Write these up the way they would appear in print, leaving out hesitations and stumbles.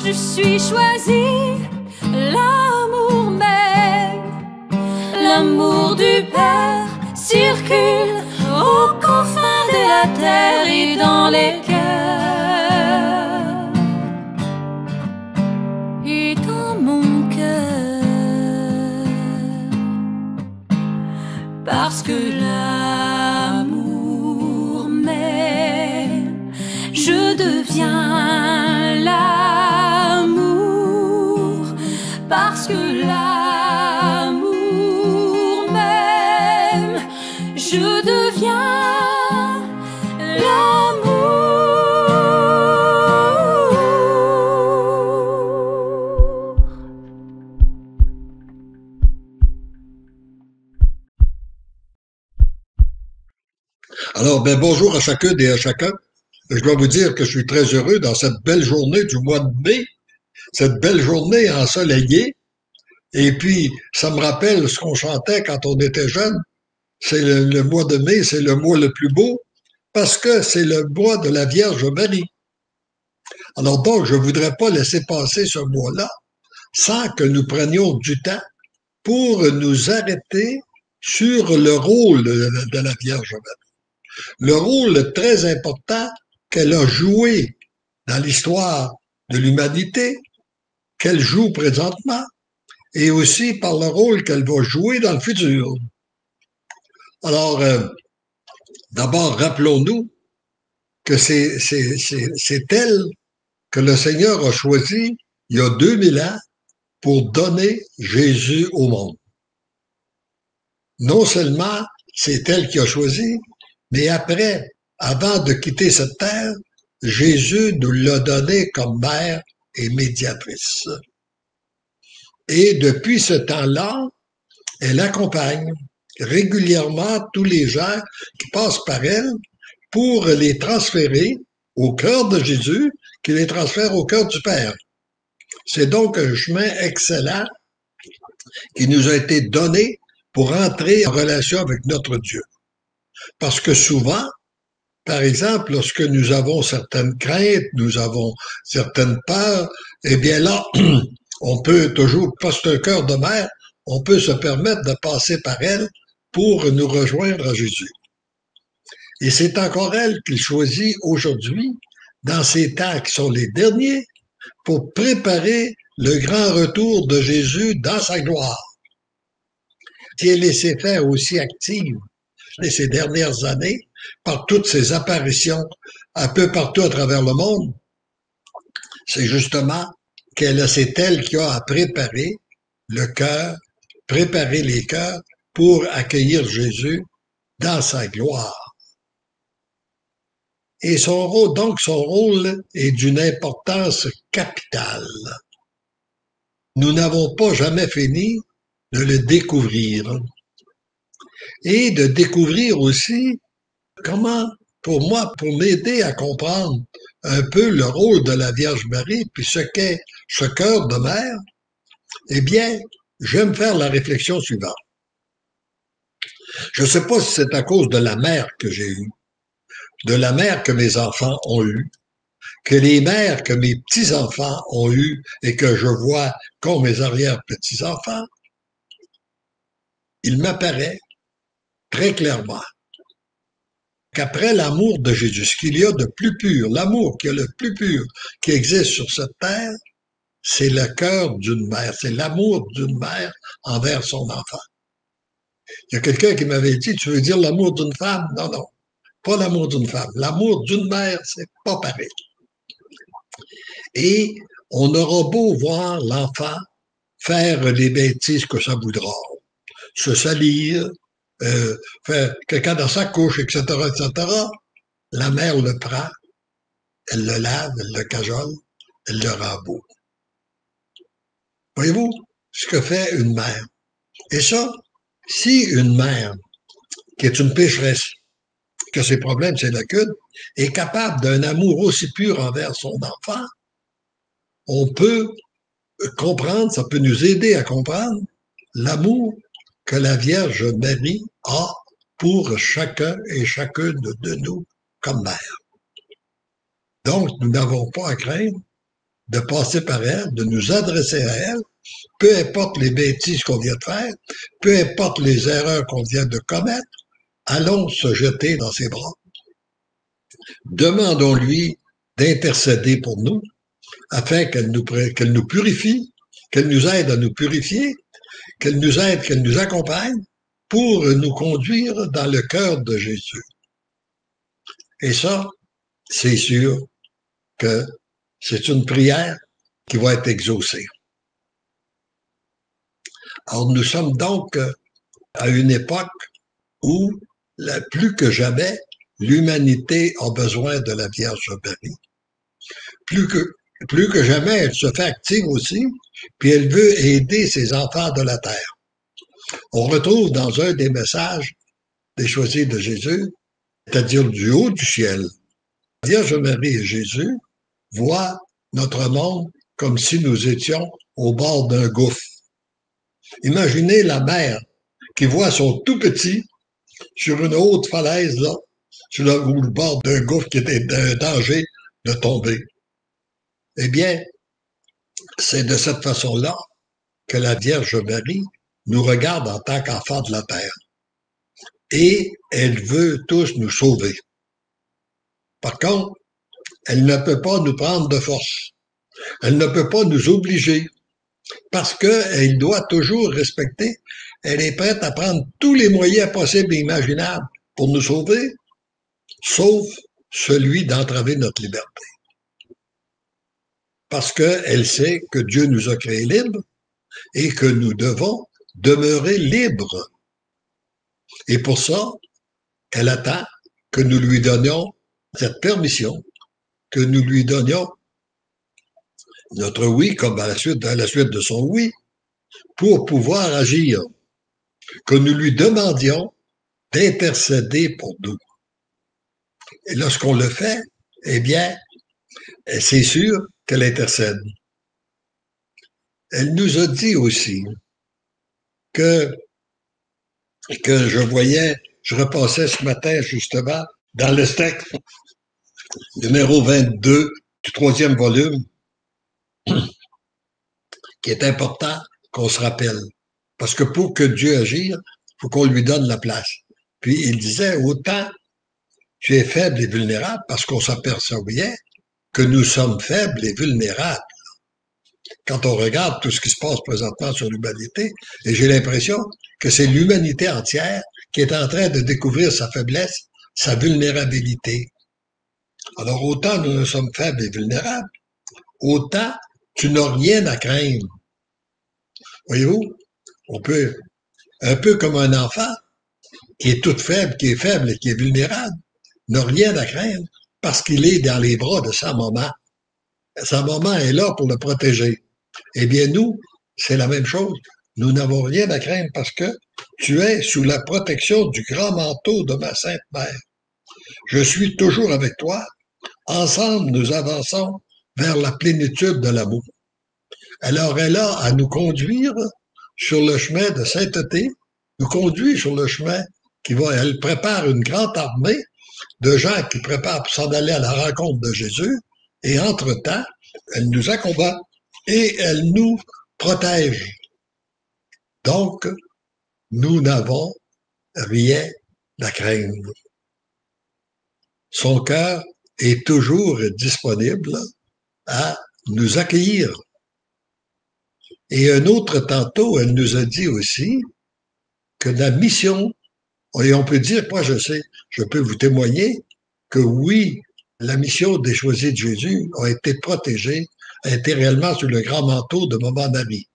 je suis choisi, l'amour même, l'amour du Père circule aux confins de la terre et dans les cœurs et dans mon cœur, parce que l'amour même, je deviens l'amour, parce que l'amour même, je deviens l'amour. Alors, bonjour à chacune et à chacun. Je dois vous dire que je suis très heureux dans cette belle journée du mois de mai, cette belle journée ensoleillée. Et puis, ça me rappelle ce qu'on chantait quand on était jeune. C'est le mois de mai, c'est le mois le plus beau parce que c'est le mois de la Vierge Marie. Alors donc, je voudrais pas laisser passer ce mois-là sans que nous prenions du temps pour nous arrêter sur le rôle de la Vierge Marie. Le rôle très important qu'elle a joué dans l'histoire de l'humanité, qu'elle joue présentement, et aussi par le rôle qu'elle va jouer dans le futur. Alors, d'abord, rappelons-nous que c'est elle que le Seigneur a choisi il y a 2000 ans pour donner Jésus au monde. Non seulement c'est elle qui a choisi, mais après, avant de quitter cette terre, Jésus nous l'a donné comme mère et médiatrice. Et depuis ce temps-là, elle accompagne régulièrement tous les gens qui passent par elle pour les transférer au cœur de Jésus, qui les transfère au cœur du Père. C'est donc un chemin excellent qui nous a été donné pour entrer en relation avec notre Dieu. Parce que souvent, par exemple, lorsque nous avons certaines craintes, nous avons certaines peurs, eh bien là, on peut toujours, parce que c'est un cœur de mère, on peut se permettre de passer par elle pour nous rejoindre à Jésus. Et c'est encore elle qu'il choisit aujourd'hui, dans ces temps qui sont les derniers, pour préparer le grand retour de Jésus dans sa gloire. Si elle s'est fait aussi active ces dernières années, par toutes ces apparitions un peu partout à travers le monde, c'est justement c'est elle qui a à préparer le cœur, préparer les cœurs pour accueillir Jésus dans sa gloire. Et son rôle est d'une importance capitale. Nous n'avons pas jamais fini de le découvrir. Et de découvrir aussi comment, pour moi, pour m'aider à comprendre un peu le rôle de la Vierge Marie, puis ce qu'est ce cœur de mère, eh bien, j'aime faire la réflexion suivante. Je ne sais pas si c'est à cause de la mère que j'ai eue, de la mère que mes enfants ont eue, que les mères que mes petits-enfants ont eues et que je vois comme mes arrière-petits-enfants, il m'apparaît très clairement qu'après l'amour de Jésus, ce qu'il y a de plus pur, l'amour qui est le plus pur qui existe sur cette terre, c'est le cœur d'une mère, c'est l'amour d'une mère envers son enfant. Il y a quelqu'un qui m'avait dit, tu veux dire l'amour d'une femme? Non, non, pas l'amour d'une femme. L'amour d'une mère, c'est pas pareil. Et on aura beau voir l'enfant faire les bêtises que ça voudra, se salir, faire quelqu'un dans sa couche, etc., etc., la mère le prend, elle le lave, elle le cajole, elle le rend beau. Voyez-vous ce que fait une mère? Et ça, si une mère, qui est une pécheresse, que ses problèmes, c'est la queue, est capable d'un amour aussi pur envers son enfant, on peut comprendre, ça peut nous aider à comprendre l'amour que la Vierge Marie a pour chacun et chacune de nous comme mère. Donc, nous n'avons pas à craindre de passer par elle, de nous adresser à elle, peu importe les bêtises qu'on vient de faire, peu importe les erreurs qu'on vient de commettre, allons se jeter dans ses bras. Demandons-lui d'intercéder pour nous, afin qu'elle nous purifie, qu'elle nous aide à nous purifier, qu'elle nous aide, qu'elle nous accompagne pour nous conduire dans le cœur de Jésus. Et ça, c'est sûr que c'est une prière qui va être exaucée. Alors, nous sommes donc à une époque où, plus que jamais, l'humanité a besoin de la Vierge Marie. Plus que jamais, elle se fait active aussi, puis elle veut aider ses enfants de la terre. On retrouve dans un des messages des choisis de Jésus, c'est-à-dire du haut du ciel, la Vierge Marie et Jésus voient notre monde comme si nous étions au bord d'un gouffre. Imaginez la mère qui voit son tout petit sur une haute falaise, là, sur le bord d'un gouffre qui était d'un danger de tomber. Eh bien, c'est de cette façon-là que la Vierge Marie nous regarde en tant qu'enfants de la terre. Et elle veut tous nous sauver. Par contre, elle ne peut pas nous prendre de force. Elle ne peut pas nous obliger. Parce qu'elle doit toujours respecter. Elle est prête à prendre tous les moyens possibles et imaginables pour nous sauver, sauf celui d'entraver notre liberté. Parce qu'elle sait que Dieu nous a créés libres et que nous devons demeurer libres. Et pour ça, elle attend que nous lui donnions cette permission, que nous lui donnions notre oui comme à la suite de son oui pour pouvoir agir, que nous lui demandions d'intercéder pour nous. Et lorsqu'on le fait, eh bien, c'est sûr qu'elle intercède. Elle nous a dit aussi que je repassais ce matin justement dans le texte numéro 22 du 3e volume, qui est important qu'on se rappelle. Parce que pour que Dieu agisse, il faut qu'on lui donne la place. Puis il disait, autant tu es faible et vulnérable, parce qu'on s'apercevait que nous sommes faibles et vulnérables. Quand on regarde tout ce qui se passe présentement sur l'humanité, et j'ai l'impression que c'est l'humanité entière qui est en train de découvrir sa faiblesse, sa vulnérabilité. Alors autant nous sommes faibles et vulnérables, autant tu n'as rien à craindre. Voyez-vous, on peut, un peu comme un enfant qui est tout faible, qui est faible et qui est vulnérable, n'a rien à craindre parce qu'il est dans les bras de sa maman. Sa maman est là pour le protéger. Eh bien, nous, c'est la même chose. Nous n'avons rien à craindre parce que tu es sous la protection du grand manteau de ma Sainte Mère. Je suis toujours avec toi. Ensemble, nous avançons vers la plénitude de l'amour. Alors, elle a à nous conduire sur le chemin de sainteté, nous conduit sur le chemin elle prépare une grande armée de gens qui préparent pour s'en aller à la rencontre de Jésus, et entre-temps, elle nous accompagne et elle nous protège. Donc, nous n'avons rien à craindre. Son cœur est toujours disponible à nous accueillir. Et un autre tantôt, elle nous a dit aussi que la mission, et on peut dire, moi je peux vous témoigner que oui, la mission des choisis de Jésus a été protégée, a été réellement sous le grand manteau de Maman Marie.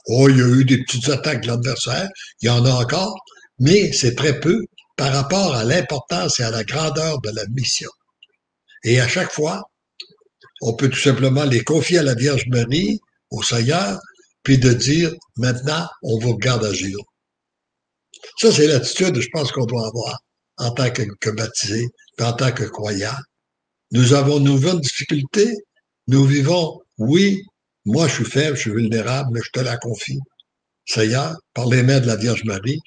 Oh, il y a eu des petites attaques de l'adversaire, il y en a encore, mais c'est très peu par rapport à l'importance et à la grandeur de la mission. Et à chaque fois, on peut tout simplement les confier à la Vierge Marie, au Seigneur, puis de dire, maintenant, on vous regarde agir. Ça, c'est l'attitude, je pense, qu'on doit avoir en tant que baptisé, en tant que croyant. Nous avons une nouvelle difficulté. Nous vivons, oui, moi je suis faible, je suis vulnérable, mais je te la confie. Seigneur, par les mains de la Vierge Marie,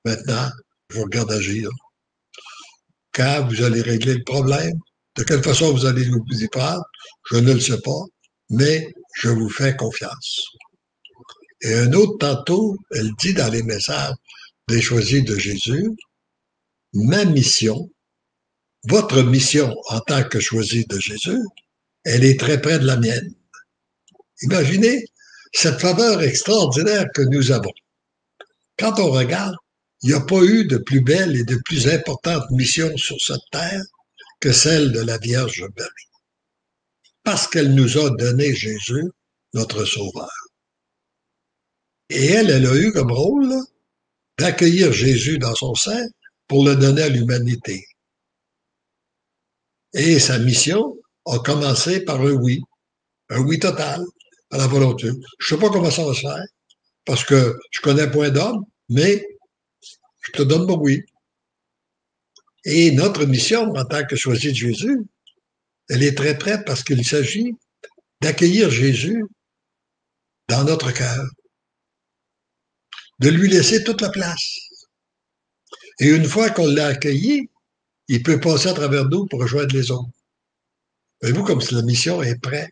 maintenant, je vous regarde agir. Quand vous allez régler le problème, de quelle façon vous allez vous y prendre, je ne le sais pas, mais je vous fais confiance. Et un autre tantôt, elle dit dans les messages des choisis de Jésus, ma mission, votre mission en tant que choisi de Jésus, elle est très près de la mienne. Imaginez cette faveur extraordinaire que nous avons. Quand on regarde, il n'y a pas eu de plus belle et de plus importante mission sur cette terre que celle de la Vierge Marie. Parce qu'elle nous a donné Jésus, notre Sauveur. Et elle a eu comme rôle d'accueillir Jésus dans son sein pour le donner à l'humanité. Et sa mission a commencé par un oui total à la volonté. Je ne sais pas comment ça va se faire, parce que je connais point d'homme, mais je te donne mon oui. Et notre mission en tant que choisi de Jésus, elle est très prête parce qu'il s'agit d'accueillir Jésus dans notre cœur, de lui laisser toute la place. Et une fois qu'on l'a accueilli, il peut passer à travers nous pour rejoindre les autres. Voyez-vous comme si la mission est prête.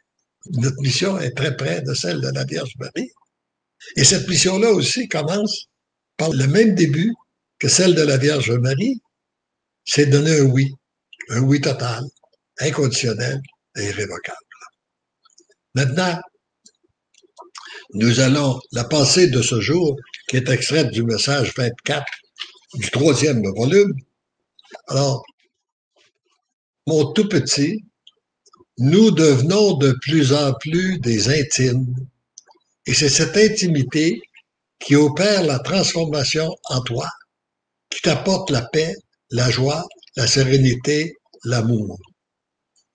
Notre mission est très près de celle de la Vierge Marie. Et cette mission-là aussi commence par le même début que celle de la Vierge Marie, c'est donner un oui total, inconditionnel et irrévocable. Maintenant, nous allons, la pensée de ce jour, qui est extraite du message 24 du 3e volume. Alors, mon tout petit, nous devenons de plus en plus des intimes. Et c'est cette intimité qui opère la transformation en toi, qui t'apporte la paix, la joie, la sérénité, l'amour.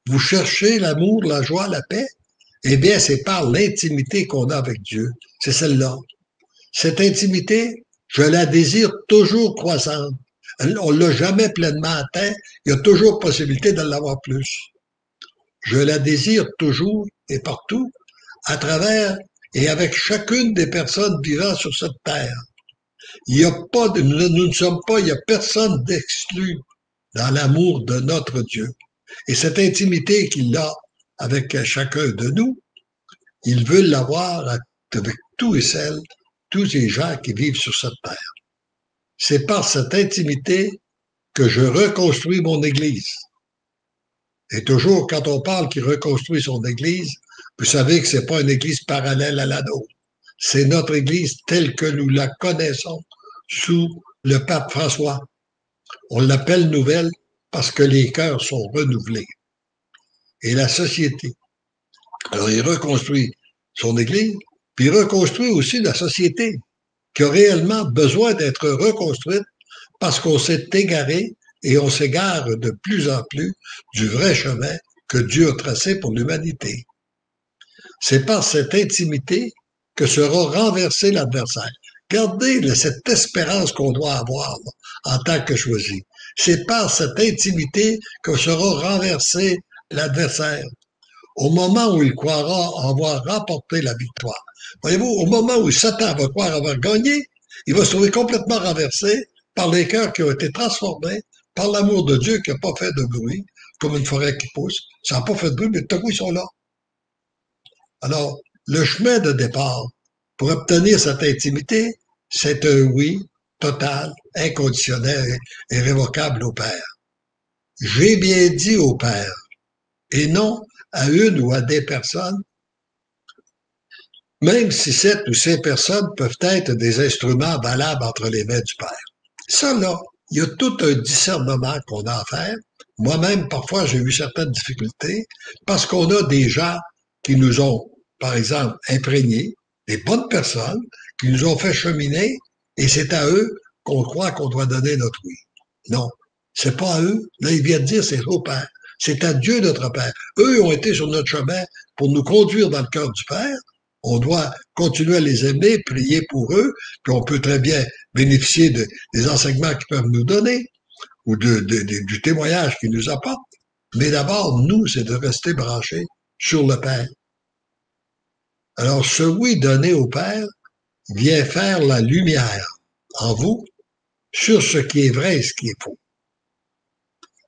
Vous cherchez l'amour, la joie, la paix? Eh bien, c'est par l'intimité qu'on a avec Dieu. C'est celle-là. Cette intimité, je la désire toujours croissante. On ne l'a jamais pleinement atteint. Il y a toujours possibilité de l'avoir plus. Je la désire toujours et partout, à travers et avec chacune des personnes vivant sur cette terre. Il y a pas de, nous ne sommes pas, il n'y a personne d'exclu dans l'amour de notre Dieu. Et cette intimité qu'il a avec chacun de nous, il veut l'avoir avec tous et celles, tous les gens qui vivent sur cette terre. C'est par cette intimité que je reconstruis mon Église. Et toujours, quand on parle qu'il reconstruit son Église, vous savez que c'est pas une Église parallèle à la nôtre. C'est notre Église telle que nous la connaissons sous le pape François. On l'appelle nouvelle parce que les cœurs sont renouvelés. Et la société. Alors, il reconstruit son Église, puis il reconstruit aussi la société, qui a réellement besoin d'être reconstruite parce qu'on s'est égaré et on s'égare de plus en plus du vrai chemin que Dieu a tracé pour l'humanité. C'est par cette intimité que sera renversé l'adversaire. Gardez cette espérance qu'on doit avoir en tant que choisi. C'est par cette intimité que sera renversé l'adversaire. Au moment où il croira avoir remporté la victoire. Voyez-vous, au moment où Satan va croire avoir gagné, il va se trouver complètement renversé par les cœurs qui ont été transformés par l'amour de Dieu qui n'a pas fait de bruit, comme une forêt qui pousse. Ça n'a pas fait de bruit, mais tout à coup, ils sont là. Alors, le chemin de départ pour obtenir cette intimité, c'est un oui total, inconditionnel et irrévocable au Père. J'ai bien dit au Père, et non à une ou à des personnes, même si cette ou ces personnes peuvent être des instruments valables entre les mains du Père. Ça, là, il y a tout un discernement qu'on a à faire. Moi-même, parfois, j'ai eu certaines difficultés parce qu'on a des gens qui nous ont, par exemple, imprégnés, des bonnes personnes qui nous ont fait cheminer et c'est à eux qu'on croit qu'on doit donner notre oui. Non, c'est pas à eux. Là, il vient de dire c'est au Père. C'est à Dieu notre Père. Eux ont été sur notre chemin pour nous conduire dans le cœur du Père. On doit continuer à les aimer, prier pour eux, puis on peut très bien bénéficier des enseignements qu'ils peuvent nous donner ou du témoignage qu'ils nous apportent. Mais d'abord, nous, c'est de rester branchés sur le Père. Alors, ce oui donné au Père vient faire la lumière en vous sur ce qui est vrai et ce qui est faux.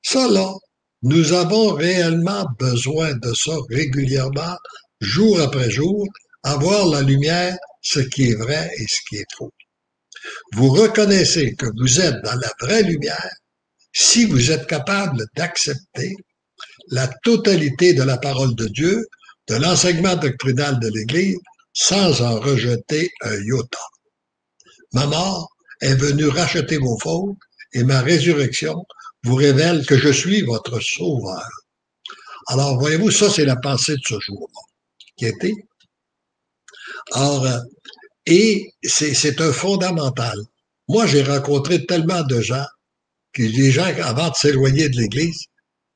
Ça, là, nous avons réellement besoin de ça régulièrement jour après jour, à voir la lumière, ce qui est vrai et ce qui est faux. Vous reconnaissez que vous êtes dans la vraie lumière si vous êtes capable d'accepter la totalité de la parole de Dieu, de l'enseignement doctrinal de l'Église, sans en rejeter un iota. Ma mort est venue racheter vos fautes et ma résurrection vous révèle que je suis votre sauveur. Alors, voyez-vous, ça, c'est la pensée de ce jour-là qui a été. Or, et c'est un fondamental. Moi, j'ai rencontré tellement de gens que les gens, avant de s'éloigner de l'Église,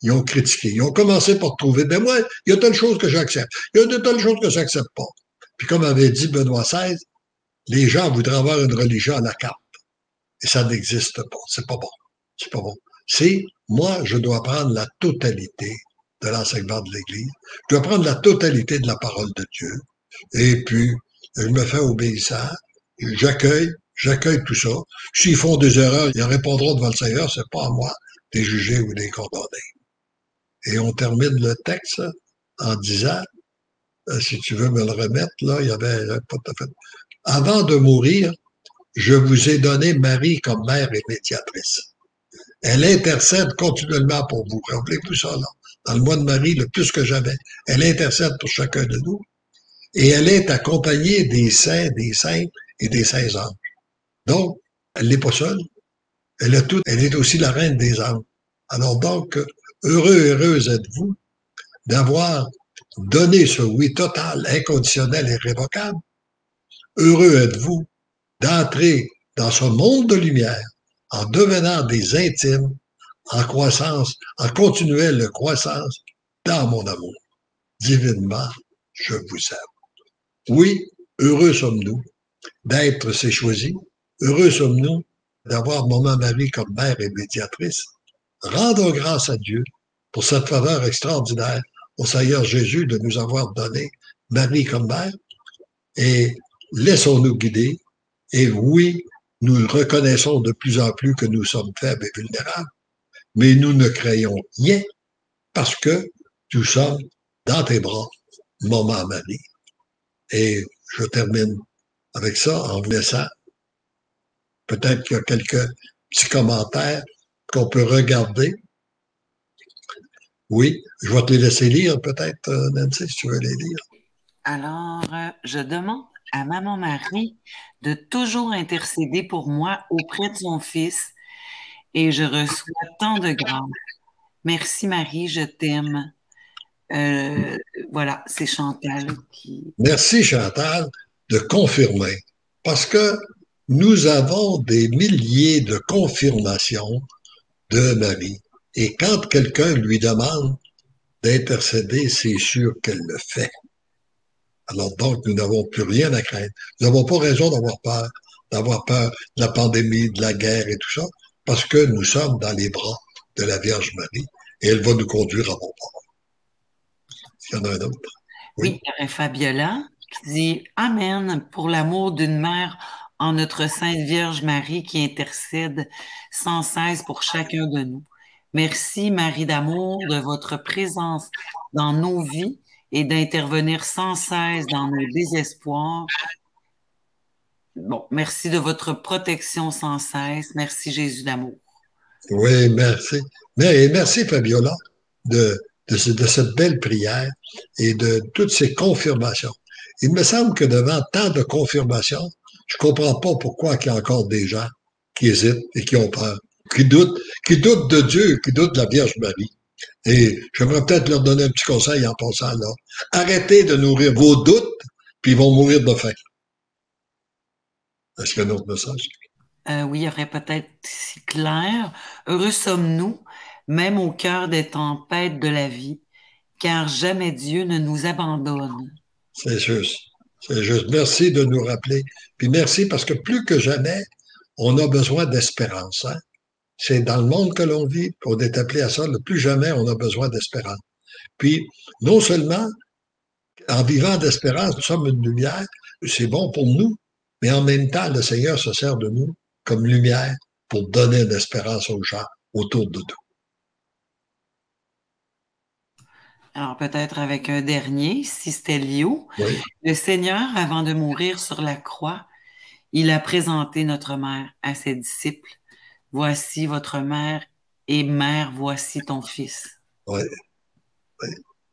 ils ont critiqué. Ils ont commencé par trouver, ben moi, il y a telle chose que j'accepte. Il y a de telles choses que j'accepte pas. Puis comme avait dit Benoît XVI, les gens voudraient avoir une religion à la carte. Et ça n'existe pas. C'est pas bon. C'est pas bon. C'est, moi, je dois prendre la totalité de l'enseignement de l'Église. Je dois prendre la totalité de la parole de Dieu. Et puis, je me fais obéissant. J'accueille tout ça. S'ils font des erreurs, ils répondront devant le Seigneur. C'est pas à moi de les juger ou de les condamner. Et on termine le texte en disant, si tu veux me le remettre, là, il y avait pas tout à fait. Avant de mourir, je vous ai donné Marie comme mère et médiatrice. Elle intercède continuellement pour vous. Rappelez-vous ça, là. Dans le mois de Marie, le plus que jamais, elle intercède pour chacun de nous. Et elle est accompagnée des saints, des saintes et des saints anges. Donc, elle n'est pas seule. Elle a tout. Elle est aussi la reine des anges. Alors donc, heureuse êtes-vous d'avoir donné ce oui total, inconditionnel et irrévocable. Heureux êtes-vous d'entrer dans ce monde de lumière en devenant des intimes, en croissance, en continuelle croissance dans mon amour. Divinement, je vous aime. Oui, heureux sommes-nous d'être ses choisis. Heureux sommes-nous d'avoir Maman Marie comme mère et médiatrice. Rendons grâce à Dieu pour cette faveur extraordinaire au Seigneur Jésus de nous avoir donné Marie comme mère et laissons-nous guider. Et oui, nous reconnaissons de plus en plus que nous sommes faibles et vulnérables, mais nous ne craignons rien parce que nous sommes dans tes bras, Maman Marie. Et je termine avec ça en vous laissant. Peut-être qu'il y a quelques petits commentaires qu'on peut regarder. Oui, je vais te les laisser lire peut-être, Nancy, si tu veux les lire. Alors, je demande à Maman Marie de toujours intercéder pour moi auprès de son Fils et je reçois tant de grâce. Merci Marie, je t'aime. Voilà, c'est Chantal qui... Merci Chantal de confirmer, parce que nous avons des milliers de confirmations de Marie. Et quand quelqu'un lui demande d'intercéder, c'est sûr qu'elle le fait. Alors donc, nous n'avons plus rien à craindre. Nous n'avons pas raison d'avoir peur de la pandémie, de la guerre et tout ça, parce que nous sommes dans les bras de la Vierge Marie et elle va nous conduire à bon port. Il y en a un autre. Oui, il y aurait Fabiola qui dit « Amen pour l'amour d'une mère en notre Sainte Vierge Marie qui intercède sans cesse pour chacun de nous. Merci Marie d'amour de votre présence dans nos vies et d'intervenir sans cesse dans nos désespoirs. Bon, merci de votre protection sans cesse. Merci Jésus d'amour. » Oui, merci. Mais merci Fabiola de cette belle prière et de toutes ces confirmations. Il me semble que devant tant de confirmations, je comprends pas pourquoi il y a encore des gens qui hésitent et qui ont peur, qui doutent de Dieu, qui doutent de la Vierge Marie. Et j'aimerais peut-être leur donner un petit conseil en passant là. Arrêtez de nourrir vos doutes, puis ils vont mourir de faim. Est-ce qu'il y a un autre message? Oui, il y aurait peut-être si clair. Heureux sommes-nous, même au cœur des tempêtes de la vie, car jamais Dieu ne nous abandonne. C'est juste. C'est juste. Merci de nous rappeler. Puis merci parce que plus que jamais, on a besoin d'espérance. Hein? C'est dans le monde que l'on vit, on est appelé à ça, le plus jamais on a besoin d'espérance. Puis, non seulement, en vivant d'espérance, nous sommes une lumière, c'est bon pour nous, mais en même temps, le Seigneur se sert de nous comme lumière pour donner de l'espérance aux gens autour de nous. Alors peut-être avec un dernier, si c'était Léo. Oui. Le Seigneur, avant de mourir sur la croix, il a présenté notre mère à ses disciples. Voici votre mère et mère, voici ton fils. Oui. Oui.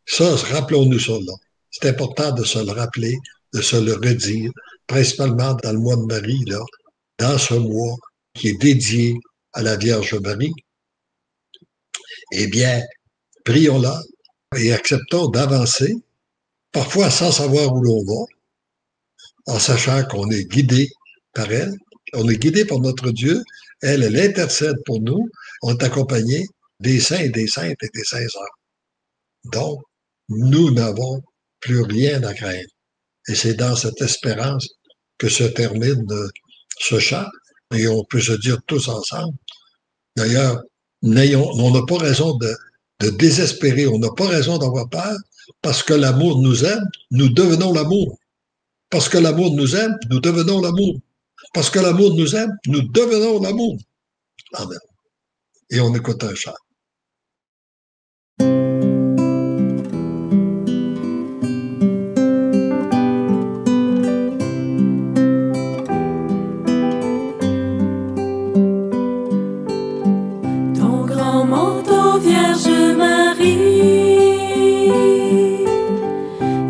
Ça, rappelons-nous ça, là. C'est important de se le rappeler, de se le redire, principalement dans le mois de Marie, là, dans ce mois qui est dédié à la Vierge Marie. Eh bien, prions-la et acceptons d'avancer, parfois sans savoir où l'on va, en sachant qu'on est guidé par elle, on est guidé par notre Dieu, elle intercède pour nous, on est accompagné des saints et des saintes et des saints heures. Donc, nous n'avons plus rien à craindre. Et c'est dans cette espérance que se termine ce chant, et on peut se dire tous ensemble. D'ailleurs, on n'a pas raison de désespérer, on n'a pas raison d'avoir peur, parce que l'amour nous aime, nous devenons l'amour. Parce que l'amour nous aime, nous devenons l'amour. Parce que l'amour nous aime, nous devenons l'amour. Amen. Et on écoute un chant. Ton grand manteau, Vierge Marie,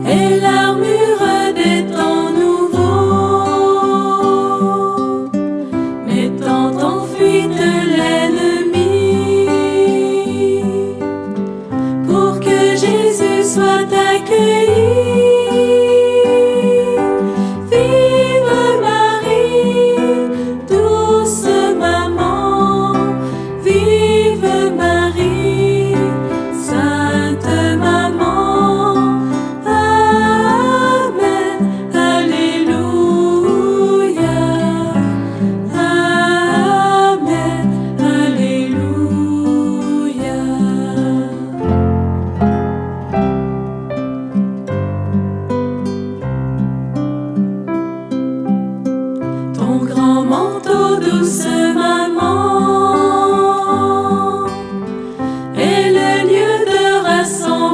est l'armure des temps nouveaux, mettant en fuite l'ennemi, pour que Jésus soit accueilli. Vive Marie, douce maman, vive Marie, sainte maman. Amen, alléluia. Amen, alléluia. Ton grand manteau, douce maman, est le lieu de rassemblement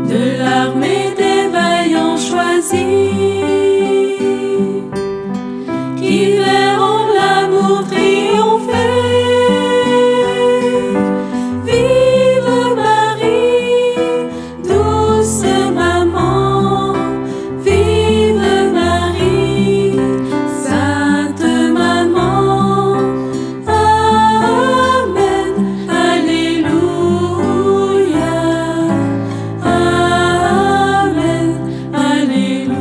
de l'armée des vaillants choisis, qui verront l'amour triompher. Vive Marie, douce maman, vive Marie, sainte maman. Amen, alléluia. Amen, alléluia.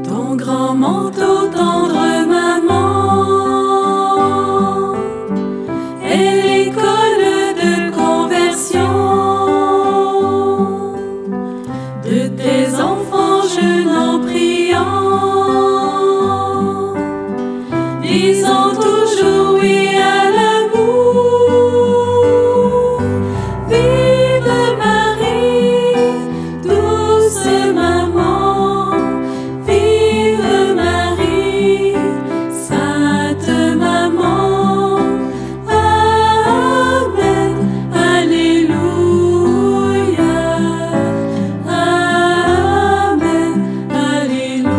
Ton grand manteau, tendre maman, est l'école de conversion de tes enfants jeûnant, priant, disant toujours oui à l'amour. Vive Marie, douce maman, vive Marie, sainte maman. Amen, alléluia. Amen, alléluia.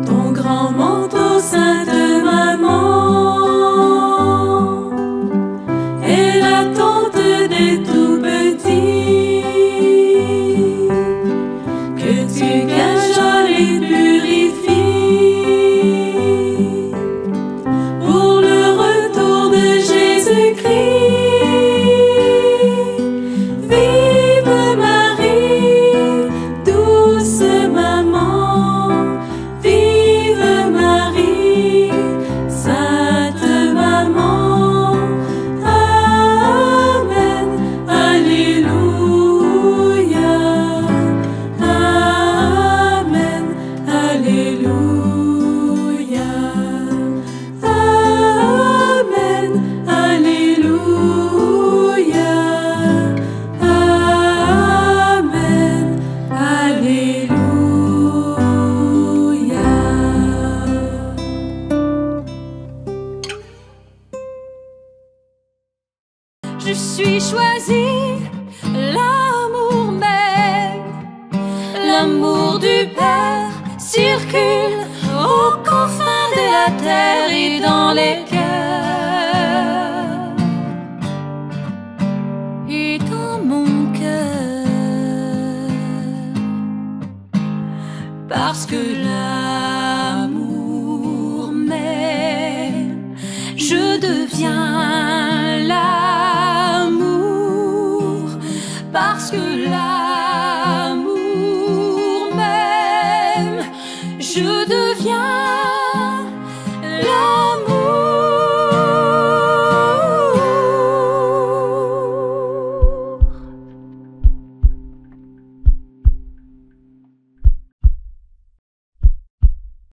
Ton grand manteau, sainte maman, est l'attente des tout petits, que tu cajoles et purifies pour le retour de Jésus-Christ. Vive Marie, douce maman, vive Marie, sainte maman. Amen, je suis choisie, l'amour même, l'amour du Père circule aux confins de la terre et dans les cœurs et dans mon cœur, parce que là